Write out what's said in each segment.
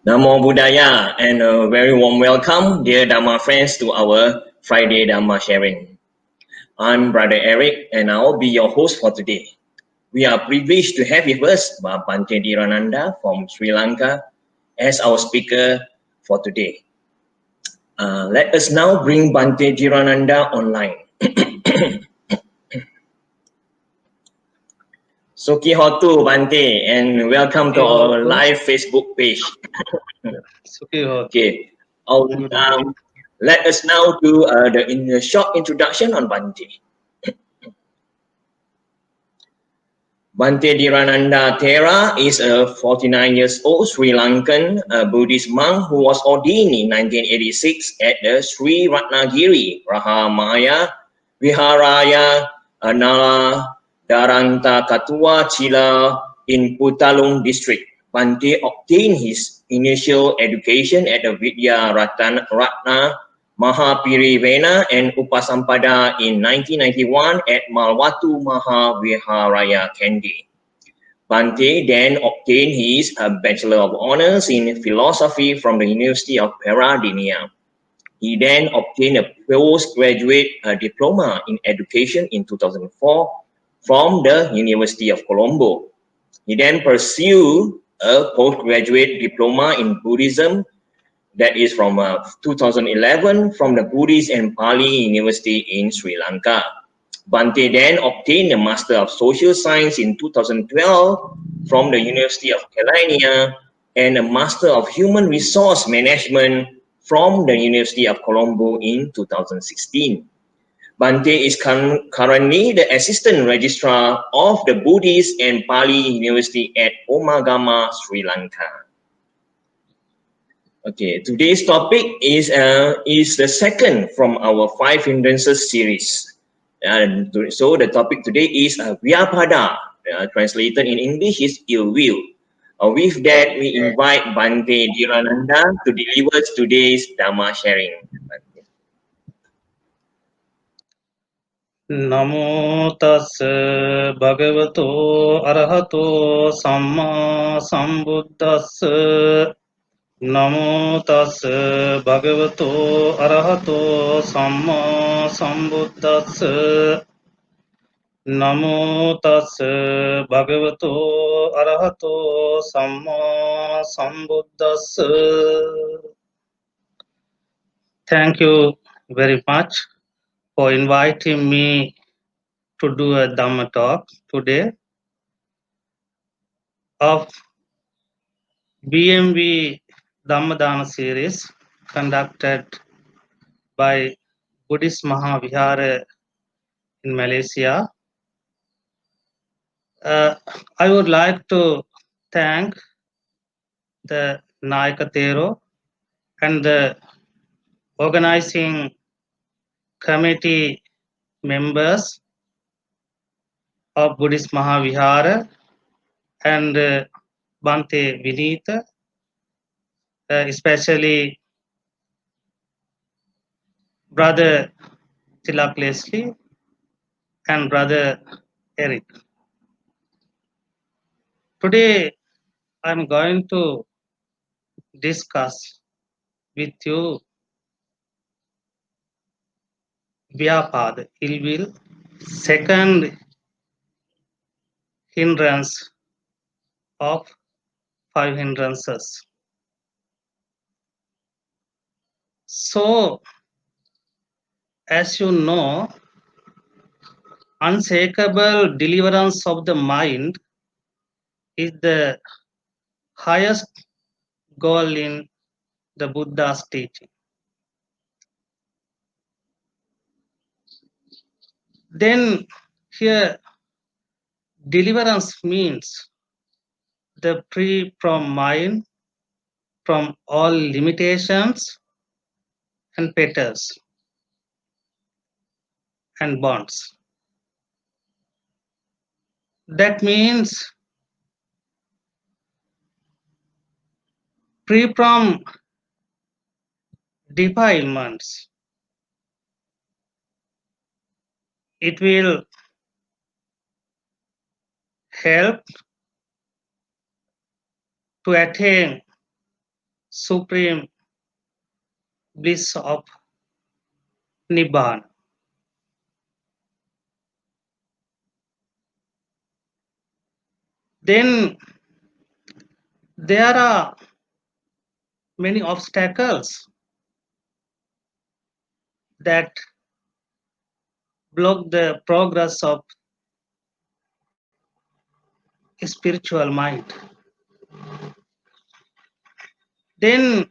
Namo Buddhaya and a very warm welcome, dear Dharma friends, to our Friday Dharma sharing. I'm Brother Eric and I'll be your host for today. We are privileged to have with us Bhante Dhirananda from Sri Lanka as our speaker for today. Let us now bring Bhante Dhirananda online. Suki Hotu Bhante and welcome to our Sukihoto. live Facebook page. Sukihoto. Okay, I'll, Good evening. let us now do the short introduction on Bhante. Bhante Dhirananda Thera is a 49 years old Sri Lankan Buddhist monk who was ordained in 1986 at the Sri Ratnagiri Rahamaya Viharaya Nala Daranta Katua Chila in Putalung district. Bhante obtained his initial education at the Vidya Ratna Mahapirivena and Upasampada in 1991 at Malwatu Mahaviharaya Kandy. Bhante then obtained his Bachelor of Honors in Philosophy from the University of Peradeniya. He then obtained a postgraduate diploma in education in 2004 from the University of Colombo. He then pursued a postgraduate diploma in Buddhism that is from 2011 from the Buddhist and Pali University in Sri Lanka. Bhante then obtained a Master of Social Science in 2012 from the University of Kelaniya and a Master of Human Resource Management from the University of Colombo in 2016. Bhante is currently the Assistant Registrar of the Buddhist and Pali University at Omagama, Sri Lanka. Okay, today's topic is the second from our five hindrances series. So the topic today is Vyapada, translated in English is ill will. With that, we invite Bhante Dhirananda to deliver today's Dhamma sharing. Namo tassa bhagavato arahato samma sambuddhassa. Namo tassa bhagavato arahato samma sambuddhassa. Namo tassa bhagavato arahato samma sambuddhassa. Thank you very much for inviting me to do a Dhamma talk today of BMV Dhammadana series conducted by Buddhist Mahavihara in Malaysia. I would like to thank the Naikatero and the organizing committee members of Buddhist Mahavihara and Bhante Vinita, especially Brother Tilak Leslie and Brother Eric. Today, I'm going to discuss with you Vyapada, ill will, second hindrance of five hindrances. So, as you know, unshakable deliverance of the mind is the highest goal in the Buddha's teaching. Then here, deliverance means the free from mind, from all limitations and fetters and bonds. That means free from defilements. It will help to attain supreme bliss of Nibbana. Then there are many obstacles that block the progress of spiritual mind. Then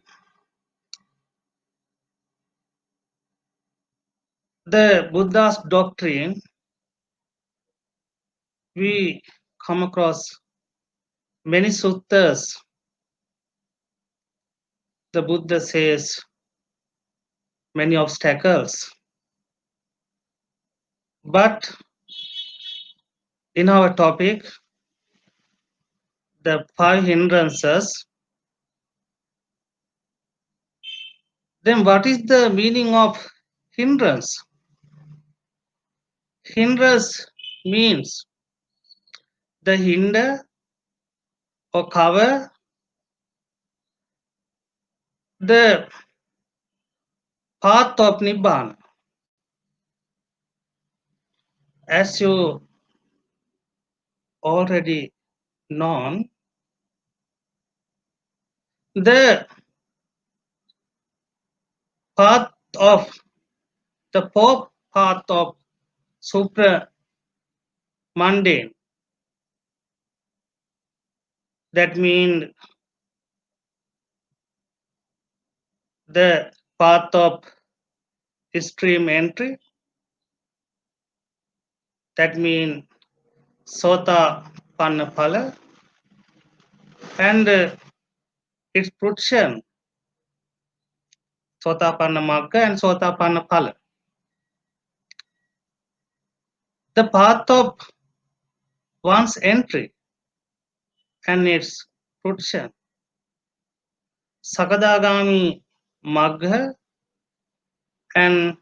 the Buddha's doctrine, we come across many suttas. The Buddha says many obstacles. But in our topic, the 5 hindrances, then what is the meaning of hindrance? Hindrance means the hinder or cover the path of Nibbana. As you already known, the path of the fourth path of supra mundane, that means the path of stream entry, that means Sota Panna Phala, and its fruition, Sotapanna Magga and Sotapanna Phala. The path of one's entry and its fruition, Sakadagami Magga and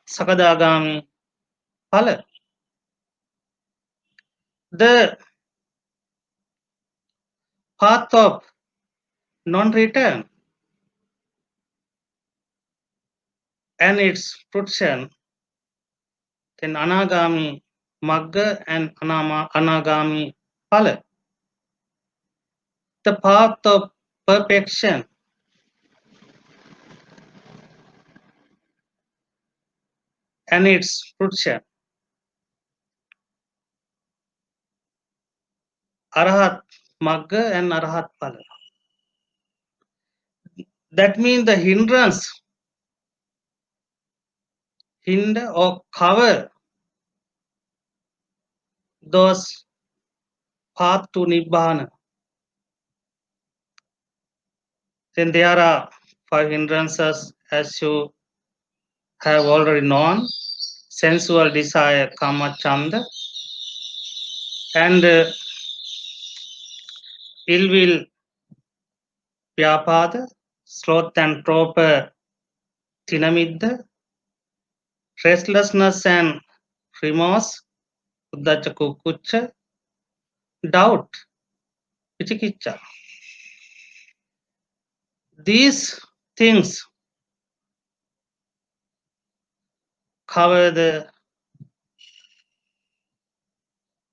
Sakadagami Phala. The path of non-return and its fruition, then Anagami Magga and Anagami Phala. The path of perfection and its fruition, Arahat Magga and Arahat Phala. That means the hindrance, hinder or cover those path to Nibbana. Then there are 5 hindrances, as you have already known: sensual desire, kama chanda, and ill will, vyapada, sloth and torpor, tinamidda, restlessness and remorse, uddhacha kukucha, doubt, vichikicha. These things cover the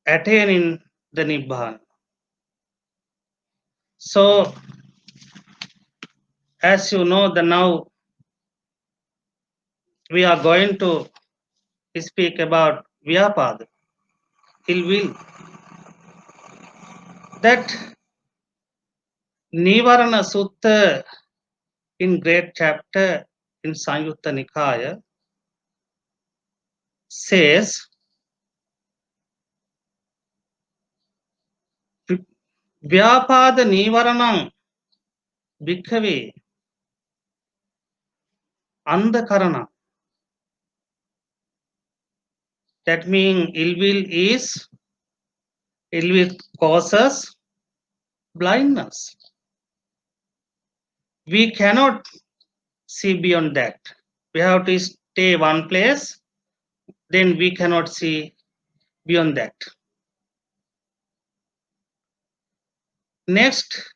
attaining the Nibbana. So, as you know, now we are going to speak about Vyapada, ill will. That Nivarana Sutta in great chapter in Sanyutta Nikaya says, Vyapada Nivaranam Bhikkhave Andhakarana. That means ill will causes blindness. We cannot see beyond that. We have to stay one place, then we cannot see beyond that. Next,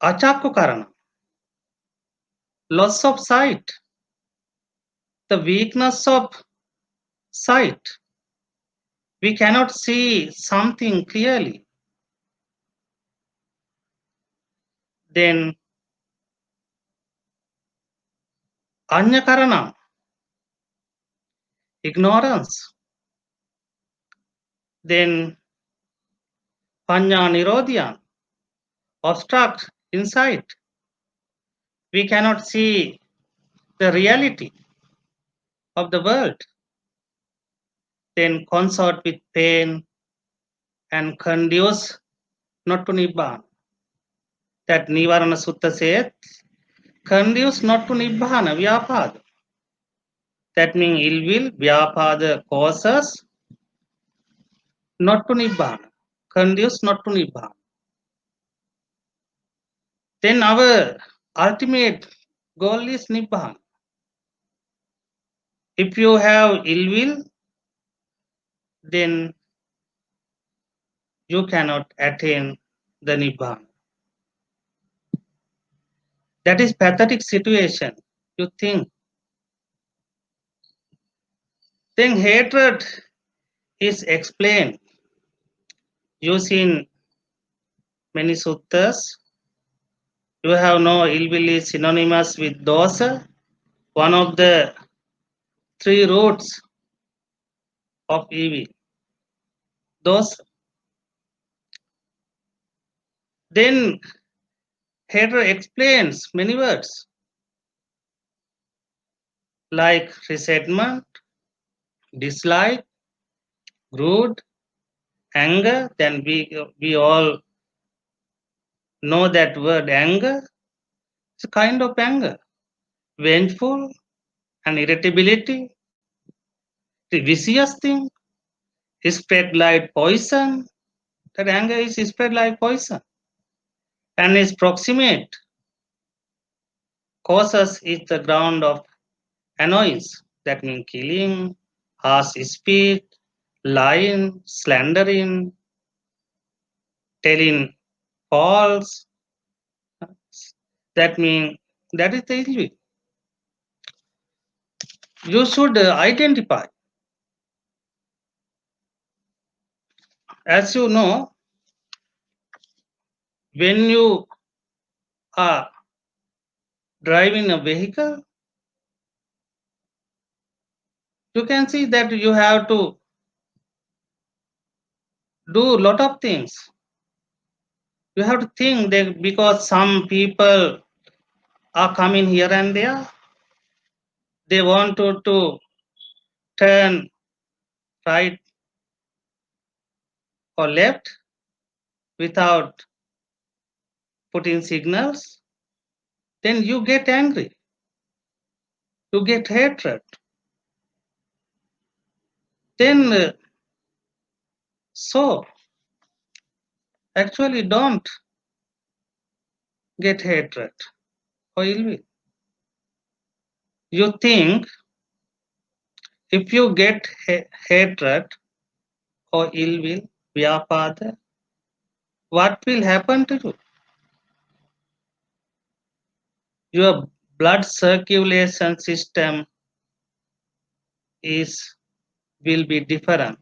Achakku karana. Loss of sight. The weakness of sight. We cannot see something clearly. Then Anya karana. Ignorance. Then Panya Nirodhya. Obstruct insight. We cannot see the reality of the world. Then consort with pain and conduce not to Nibbana. That Nivarana Sutta says, conduce not to Nibbana, Vyapada. That means ill will, Vyapada causes not to Nibbana, conduce not to Nibbana. Then our ultimate goal is Nibbana. If you have ill will, then you cannot attain the Nibbana. That is pathetic situation, you think. Then hatred is explained using many suttas. You have no ill will is synonymous with dosa, one of the three roots of evil. Dosa. Then hatred explains many words like resentment, dislike, greed, anger. Then we all know that word anger. It's a kind of anger. Vengeful and irritability, the vicious thing, is spread like poison. That anger is spread like poison and is proximate. Causes is the ground of annoyance. That means killing, harsh speech, lying, slandering, telling false. That means that is the ill will. You should identify. As you know, when you are driving a vehicle, you can see that you have to do a lot of things. You have to think that because some people are coming here and there, they want to turn right or left without putting signals, then you get angry, you get hatred. Then so actually don't get hatred or ill will. You think if you get hatred or ill will, vyapada, what will happen to you? Your blood circulation system will be different.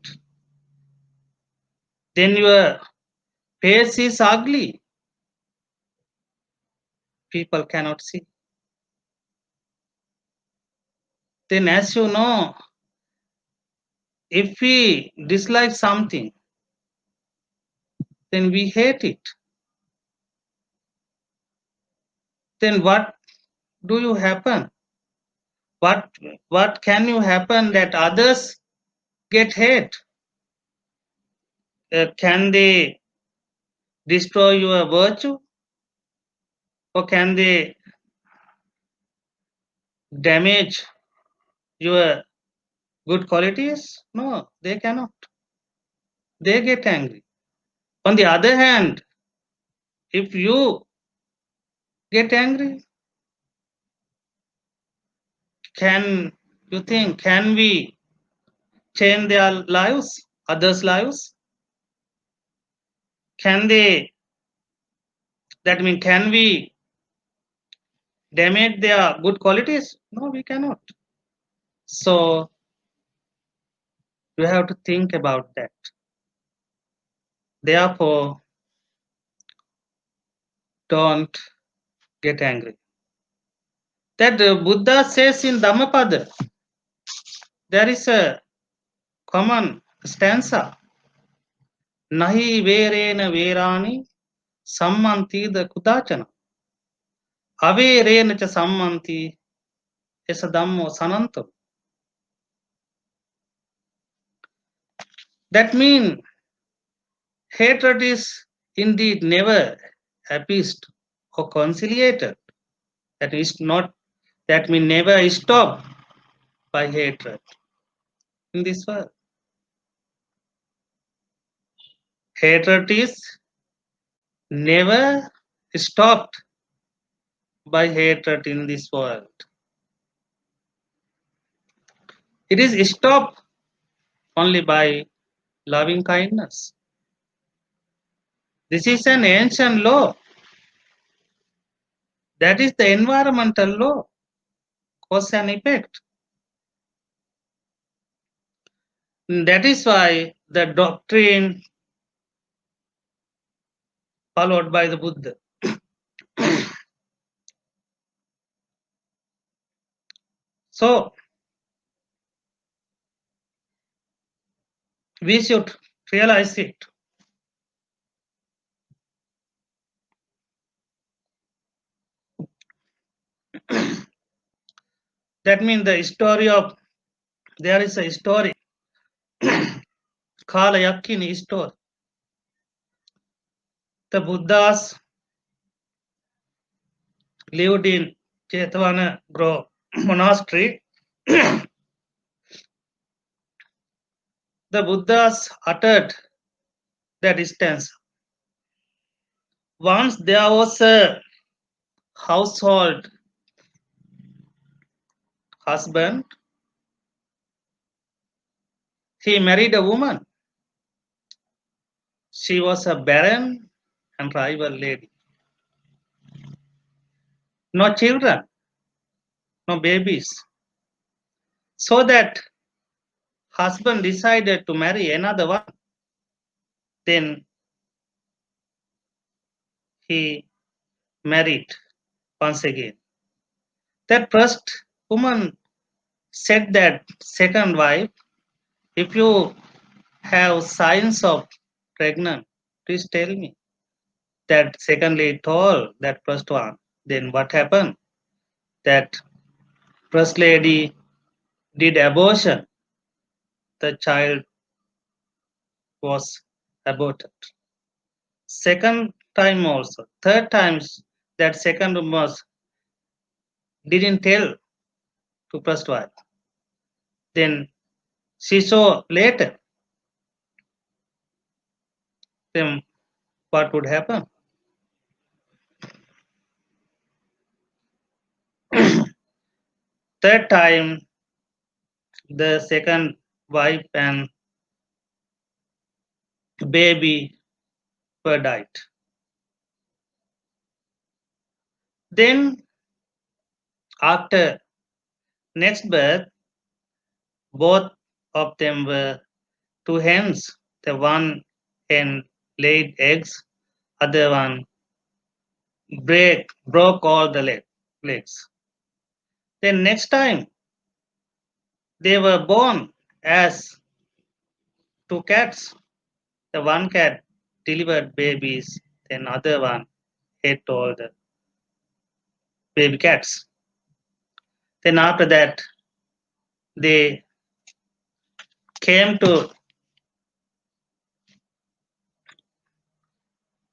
Then your face is ugly. People cannot see. Then as you know, if we dislike something, then we hate it. Then what do you happen? What can you happen that others get hate? Can they destroy your virtue? Or can they damage your good qualities? No, they cannot. They get angry. On the other hand, if you get angry, can you think, can we change their lives, others' lives? Can they That means, can we damage their good qualities? No, we cannot. So you have to think about that. Therefore, don't get angry. That Buddha says in Dhammapada, there is a common stanza. Nahi verena verani sammanti the kudachana. Averena cha sammanti esa dhammo sanantam. That means hatred is indeed never appeased or conciliated. That is not, that means never stopped by hatred in this world. Hatred is never stopped by hatred in this world. It is stopped only by loving kindness. This is an ancient law. That is the environmental law, cause and effect. That is why the doctrine followed by the Buddha. So, we should realize it. That means the story of, there is a story, Kala Yakini story. The Buddhas lived in Jetavana Grove monastery. The Buddhas uttered that stanza. Once there was a household husband. He married a woman. She was a barren and rival lady. No children, no babies. So that husband decided to marry another one. Then he married once again. That first woman said that second wife, if you have signs of pregnant, please tell me. That second lady told that first one. Then what happened? That first lady did abortion. The child was aborted. Second time also, third times, that second was didn't tell to first wife. Then she saw later. Then what would happen? Third time, the second wife and baby were died. Then after next birth, both of them were two hens. The one hen laid eggs, other one broke all the legs. Then next time they were born as two cats. The one cat delivered babies, then other one ate all the baby cats. Then after that, they came to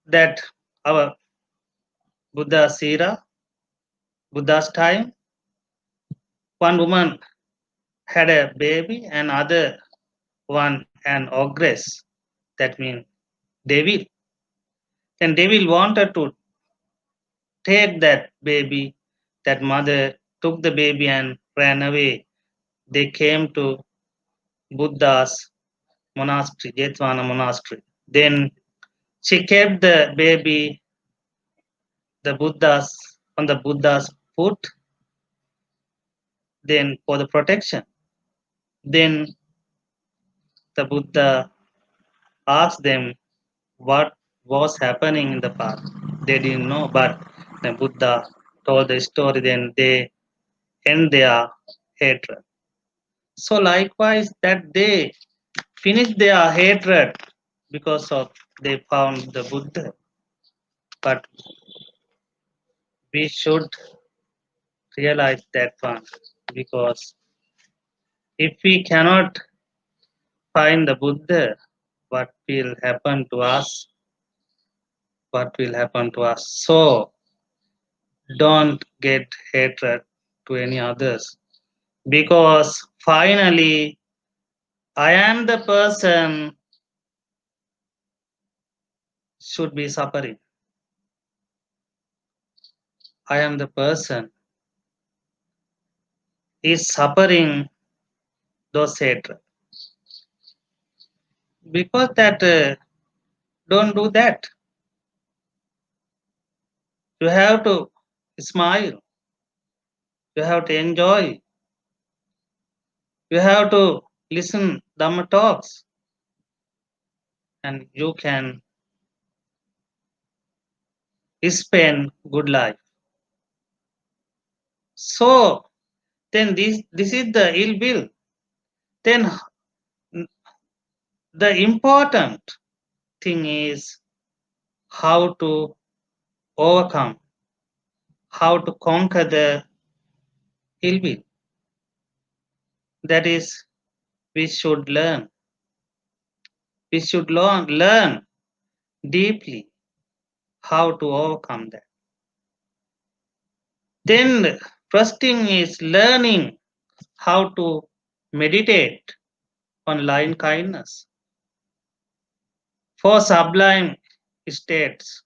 that our Buddha's era, Buddha's time. One woman had a baby and other one an ogress. That means devil. Then devil wanted to take that baby. That mother took the baby and ran away. They came to Buddha's monastery, Jetavana monastery. Then she kept the baby the Buddha's on the Buddha's foot, then for the protection. Then the Buddha asked them what was happening in the past. They didn't know, but the Buddha told the story, then they end their hatred. So likewise that they finished their hatred because of they found the Buddha. But we should realize that one, because if we cannot find the Buddha, what will happen to us? What will happen to us? So don't get hatred to any others, because finally I am the person should be suffering. I am the person is suffering those hatred. Because that don't do that. You have to smile. You have to enjoy. You have to listen Dhamma talks, and you can spend good life. So then this is the ill will. Then the important thing is how to overcome, how to conquer the ill will. That is, we should learn. We should learn deeply how to overcome that. Then first thing is learning how to meditate on loving kindness. For sublime states,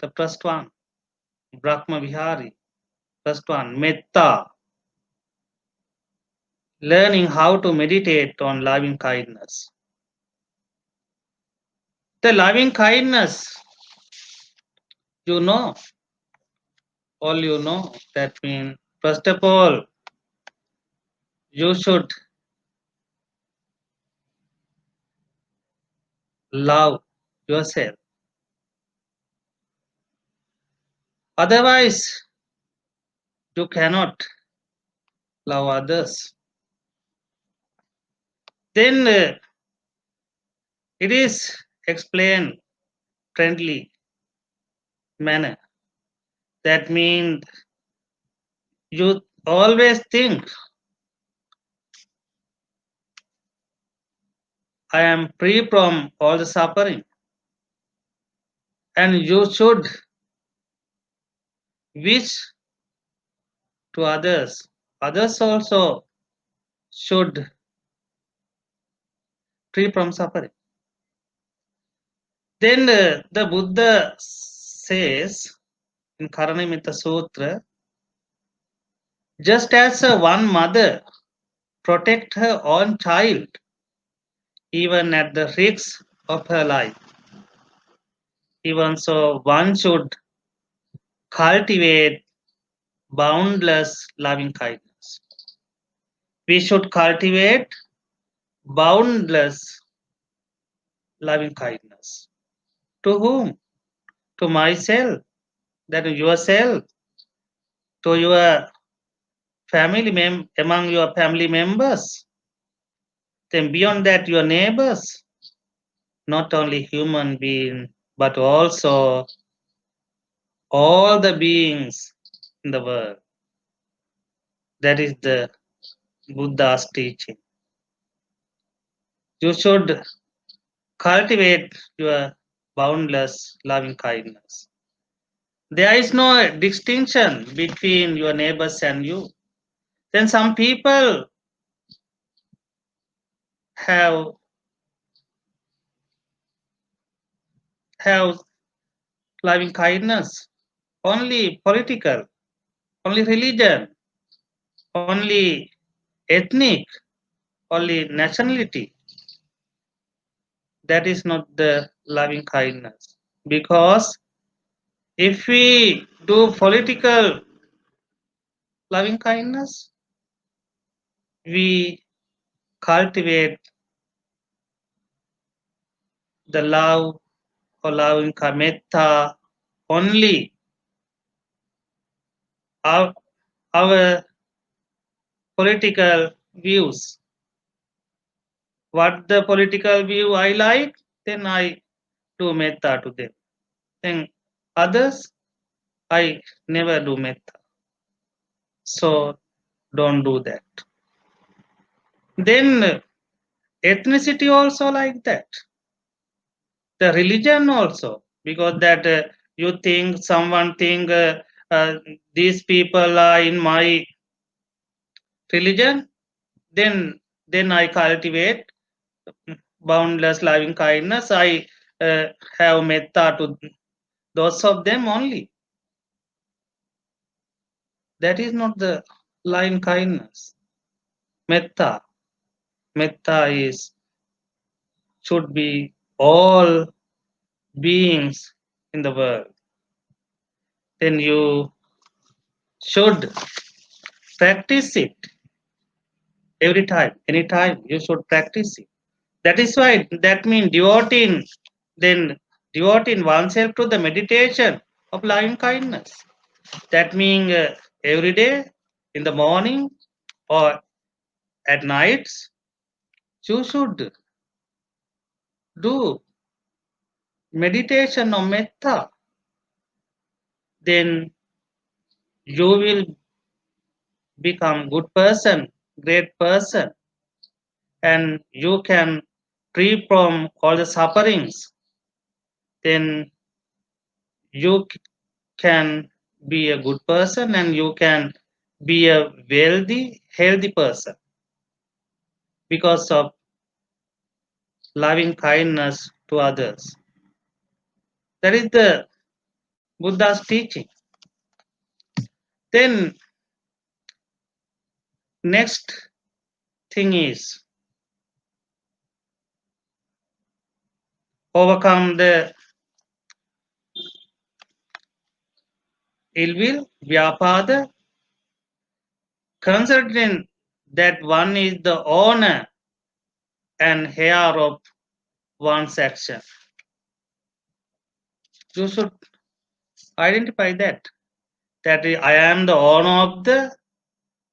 the first one, Brahma Vihari, first one, Metta, learning how to meditate on loving kindness. The loving kindness, you know, all you know, that means, first of all, you should love yourself. Otherwise, you cannot love others. Then it is explained friendly manner. That means you always think I am free from all the suffering, and you should wish to others. Others also should free from suffering. Then the Buddha says in Karanimita Sutra, just as one mother protect her own child even at the risk of her life, even so one should cultivate boundless loving kindness. We should cultivate boundless loving kindness. To whom? To myself, that is yourself, to your among your family members, then beyond that your neighbors, not only human being, but also all the beings in the world. That is the Buddha's teaching. You should cultivate your boundless loving kindness. There is no distinction between your neighbors and you. Then some people have have loving kindness only political, only religion, only ethnic, only nationality. That is not the loving kindness, because If we do political loving kindness, we cultivate the love or loving metta only our political views. What the political view I like, then I do metta to them. Then others, I never do metta. So don't do that. Then ethnicity also like that. The religion also, because that you think someone think these people are in my religion, then I cultivate boundless loving kindness. I have metta to those of them only. That is not the loving kindness. Metta. Metta is should be all beings in the world. Then you should practice it every time, anytime. You should practice it. That is why that means devoting oneself to the meditation of loving kindness. That means every day in the morning or at nights, you should do meditation of metta. Then you will become good person, great person, and you can free from all the sufferings. Then you can be a good person and you can be a wealthy, healthy person because of loving kindness to others. That is the Buddha's teaching. Then next thing is overcome the ill will, vyapada, considering that one is the owner and heir of one's action. You should identify that I am the owner of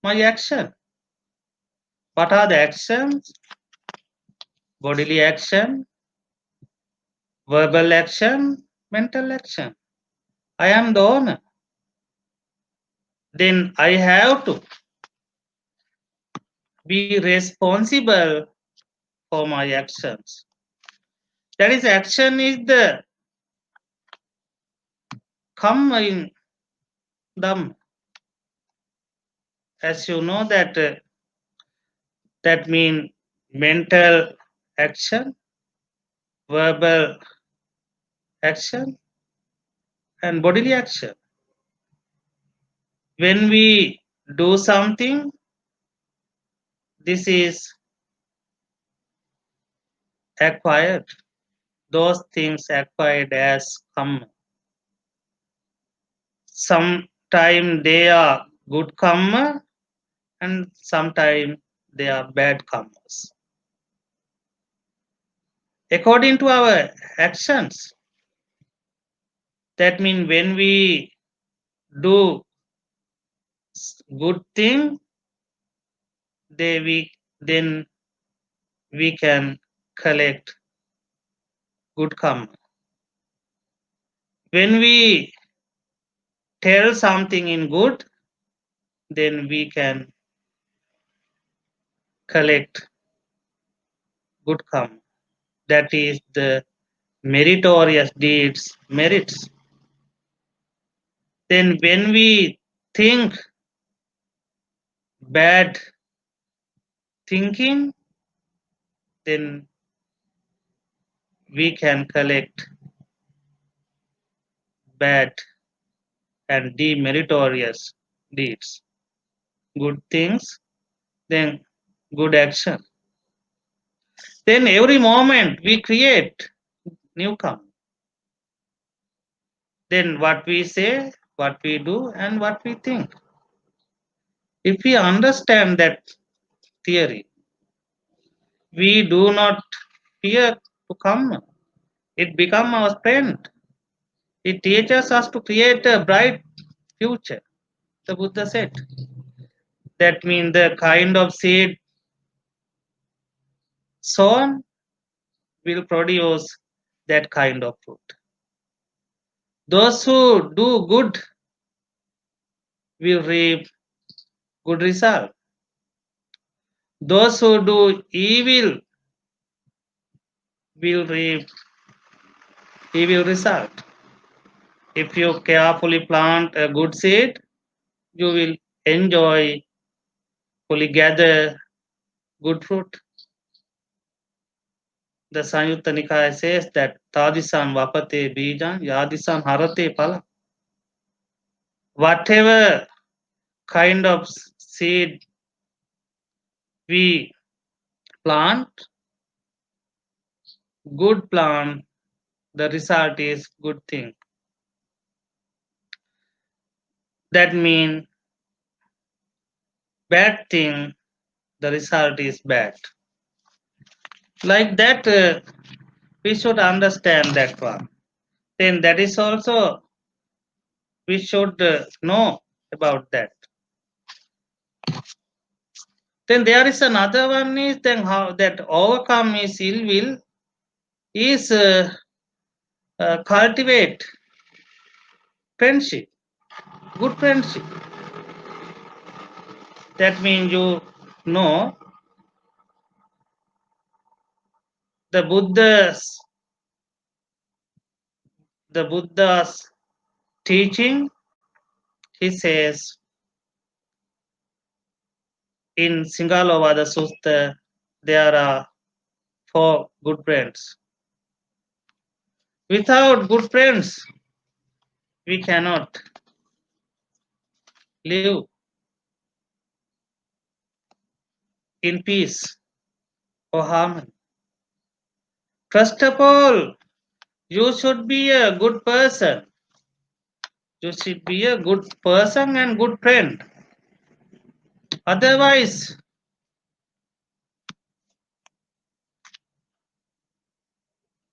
my action. What are the actions? Bodily action, verbal action, mental action. I am the owner. Then I have to be responsible for my actions. That is, action is the karma in Dhamma. As you know that means mental action, verbal action, and bodily action. When we do something, this is acquired. Those things acquired as karma. Sometime they are good karma and sometimes they are bad karmas. According to our actions, that means when we do good thing, then we can collect good karma. When we tell something in good, then we can collect good karma. That is the meritorious deeds, merits. Then when we think bad thinking, then we can collect bad and demeritorious deeds. Good things, then good action. Then every moment we create new karma. then what we say, what we do, and what we think. If we understand that theory, we do not fear to come. It becomes our friend. It teaches us to create a bright future. The Buddha said. That means the kind of seed sown will produce that kind of fruit. Those who do good will reap good result. Those who do evil will reap evil result. If you carefully plant a good seed, you will enjoy, fully gather good fruit. The Sanyutta Nikaya says that Tadisan Vapate Bijan Yadisan Harate Pala. Whatever kind of seed we plant, good plant, the result is good thing. That means bad thing, the result is bad. Like that, we should understand that one. Then that is also we should know about that. Then there is another one is then how that overcome is ill will is cultivate friendship, good friendship. That means you know the Buddha's teaching. He says in Singalovada Sutta there are 4 good friends. Without good friends, we cannot live in peace or harmony. First of all, you should be a good person. You should be a good person and good friend. Otherwise,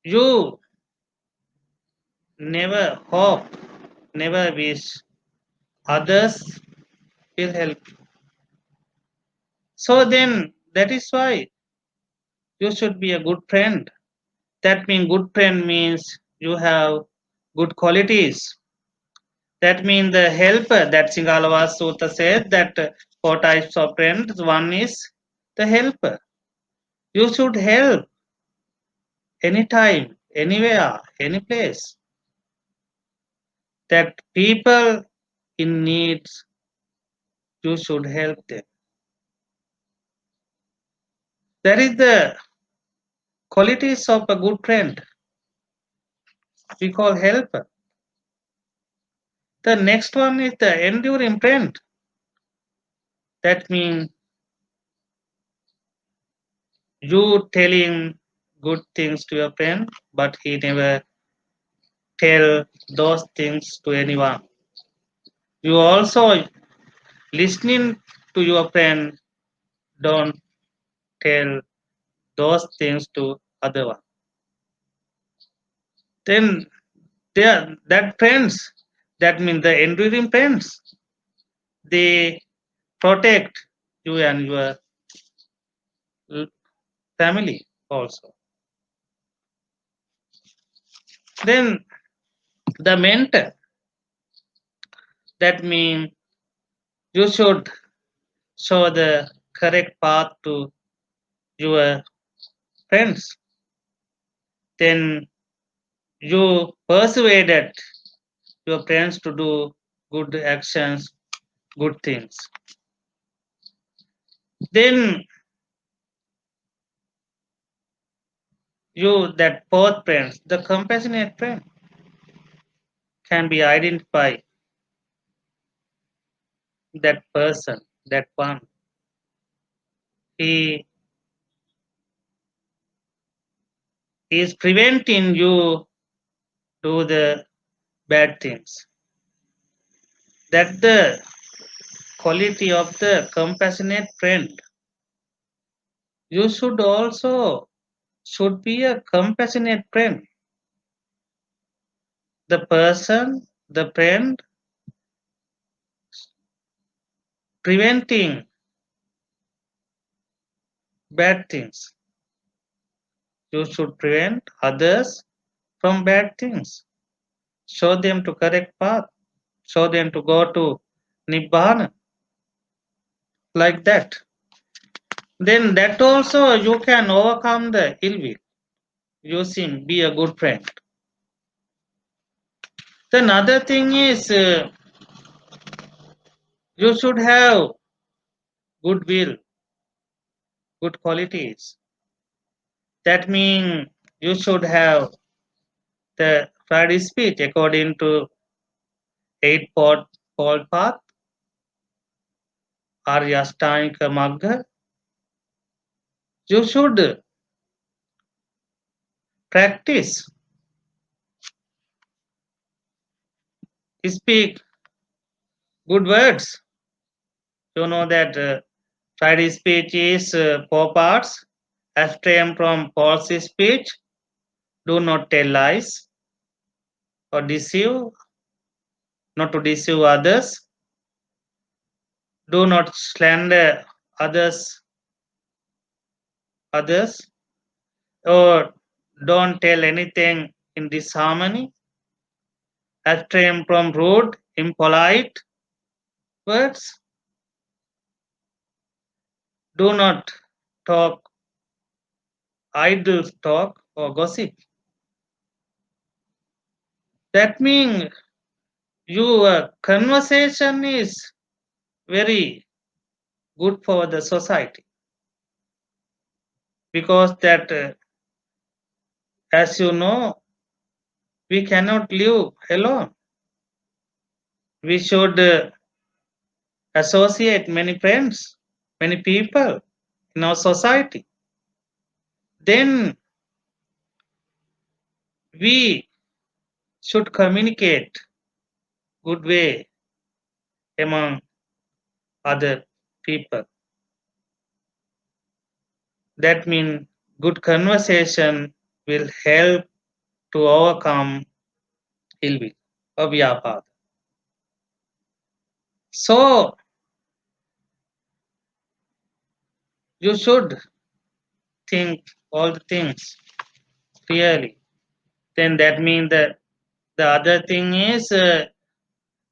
you never hope, never wish others will help you. So then, that is why you should be a good friend. That means good friend means you have good qualities. That means the helper that Singalava Sutta said that 4 types of friends. One is the helper. You should help anytime, anywhere, any place. That people in needs, you should help them. That is the qualities of a good friend. We call helper. The next one is the enduring friend. That means you telling good things to your friend, but he never tell those things to anyone. You also listening to your friend, don't tell those things to other one. Then there that friends, that means the enduring friends, they protect you and your family also. Then the mentor, that means you should show the correct path to your friends. Then you persuaded your friends to do good actions, good things. Then you that both friends, the compassionate friend, can be identified that person, that one. He is preventing you do the bad things. That's the quality of the compassionate friend. You should be a compassionate friend. The friend preventing bad things. You should prevent others from bad things. Show them to correct path. Show them to go to Nibbana. Like that. Then that also you can overcome the ill will. Using be a good friend. Then other thing is you should have good will, good qualities. That means you should have the Friday speech according to eightfold path, Arya Ashtanika Magga. You should practice, speak good words. You know that Friday speech is four parts. Abstain from false speech. Do not tell lies or deceive, not to deceive others. Do not slander others, or don't tell anything in disharmony. Abstain from rude, impolite words. Do not talk idle talk or gossip. That means your conversation is very good for the society, because that as you know, we cannot live alone. We should associate many friends, many people in our society. Then we should communicate good way among other people. That means good conversation will help to overcome ill will or vyapada. So you should think all the things clearly. Then that means that the other thing is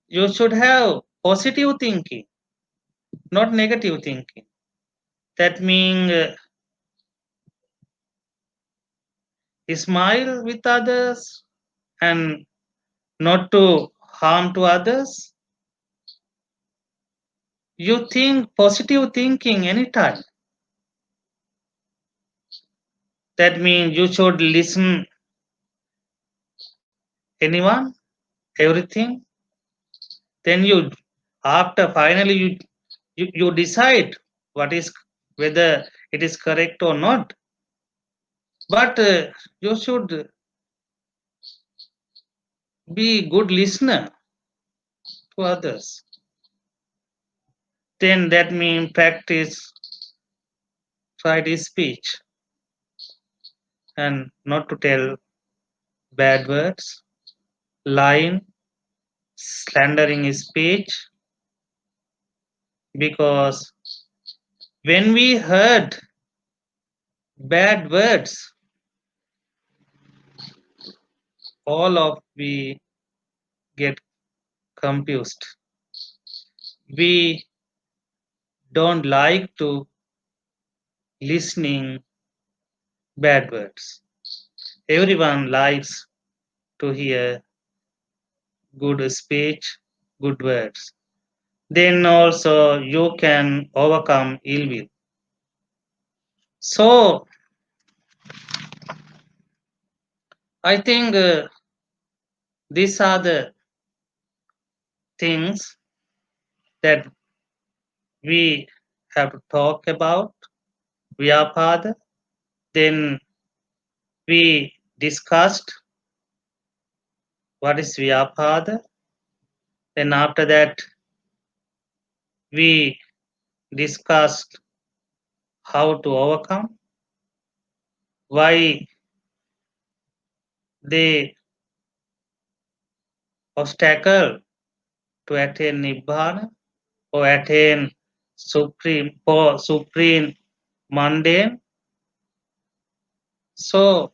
you should have positive thinking, not negative thinking. That means smile with others and not to harm to others. You think positive thinking anytime. That means you should listen anyone, everything. Then you, after finally you decide what is, whether it is correct or not. But you should be good listener to others. Then that means practice right speech and not to tell bad words, lying, slandering speech, because when we heard bad words, all of we get confused. We don't like to listening bad words. Everyone likes to hear good speech, good words. Then also you can overcome ill will. So I think these are the things that we have to talk about Vyapada. Then we discussed what is Vyapada. Then after that, we discussed how to overcome, why they obstacle to attain Nibbana or attain supreme mundane. So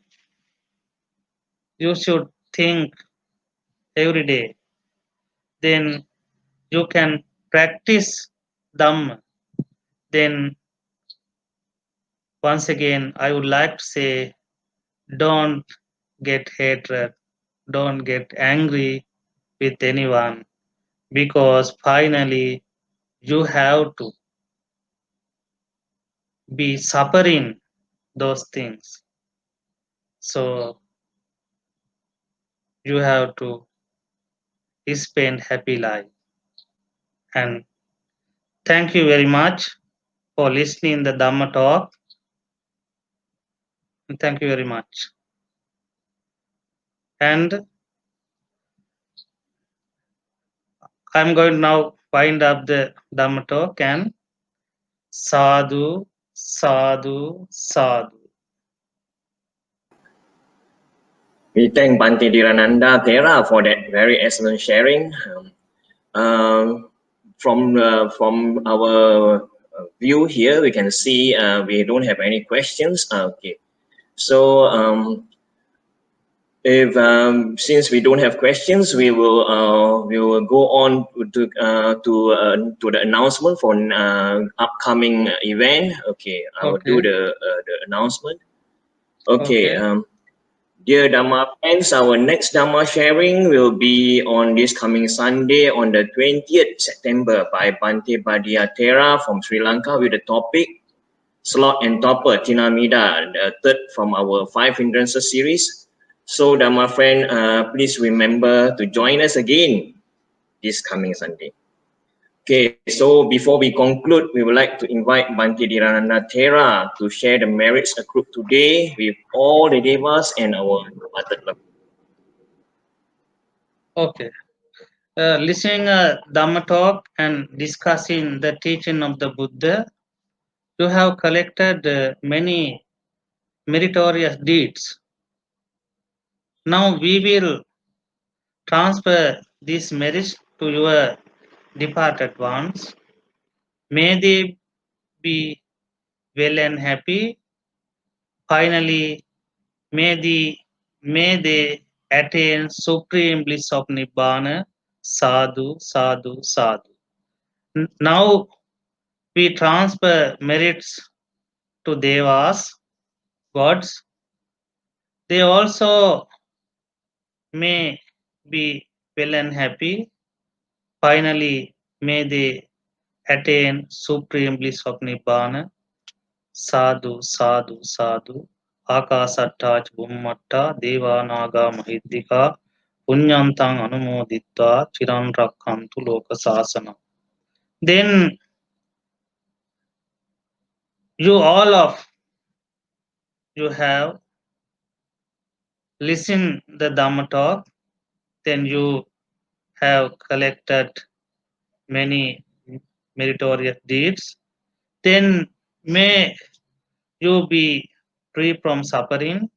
you should think every day. Then you can practice Dhamma. Then once again, I would like to say, don't get hatred, don't get angry with anyone, because finally you have to be suffering those things. So you have to spend happy life. And thank you very much for listening the Dhamma talk. Thank you very much. And I'm going to now wind up the Dhamma talk and sadhu, sadhu, sadhu. We thank Bhante Dhirananda Thera for that very excellent sharing. From our view here, we can see we don't have any questions. Okay, so if since we don't have questions, we will go on to the announcement for upcoming event. Okay, I will do the announcement. Okay. Dear Dhamma friends, our next Dhamma sharing will be on this coming Sunday on the 20th September by Bhante Badia Thera from Sri Lanka with the topic Slot and Topper Tinamida, the third from our 5 hindrances series. So Dhamma friend, please remember to join us again this coming Sunday. Okay, so before we conclude, we would like to invite Bhante Dhirananda Thera to share the merits accrued today with all the devas and our departed loved. Okay. Listening a Dhamma talk and discussing the teaching of the Buddha, you have collected many meritorious deeds. Now we will transfer these merits to your departed ones. May they be well and happy. Finally, may they attain supreme bliss of Nibbana. Sadhu, sadhu, sadhu. Now we transfer merits to devas, gods. They also may be well and happy. Finally, may they attain supreme bliss of Nibbana. Sadhu, sadhu, sadhu. Akasatta Bhummatta Devanaga Mahiddhika Punyantang Anumoditva Chiran Rakkantu Loka Sasana. Then you have listened the Dhamma talk, then you have collected many meritorious deeds, then may you be free from suffering.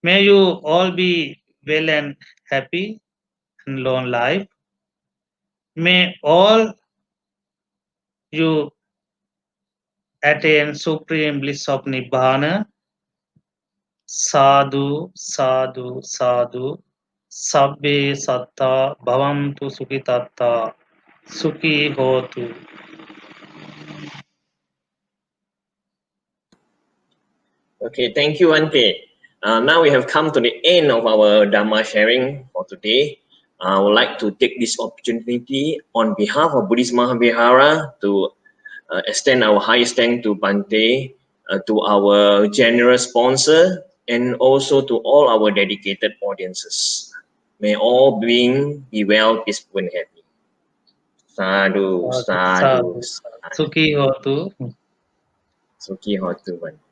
May you all be well and happy and long life. May all you attain supreme bliss of Nibbana. Sadhu, sadhu, sadhu. Sabbe satta bhavantu sukhitatta. Sukhi hotu. Okay, thank you, Ante. Now we have come to the end of our Dhamma sharing for today. I would like to take this opportunity on behalf of Buddhist Mahavihara to extend our highest thanks to Bhante, to our generous sponsor, and also to all our dedicated audiences. May all beings be well, peaceful, and happy. Sadhu, sadhu, Sadhu. sadhu. Sukhi hotu. Sukhi hotu, Bhante.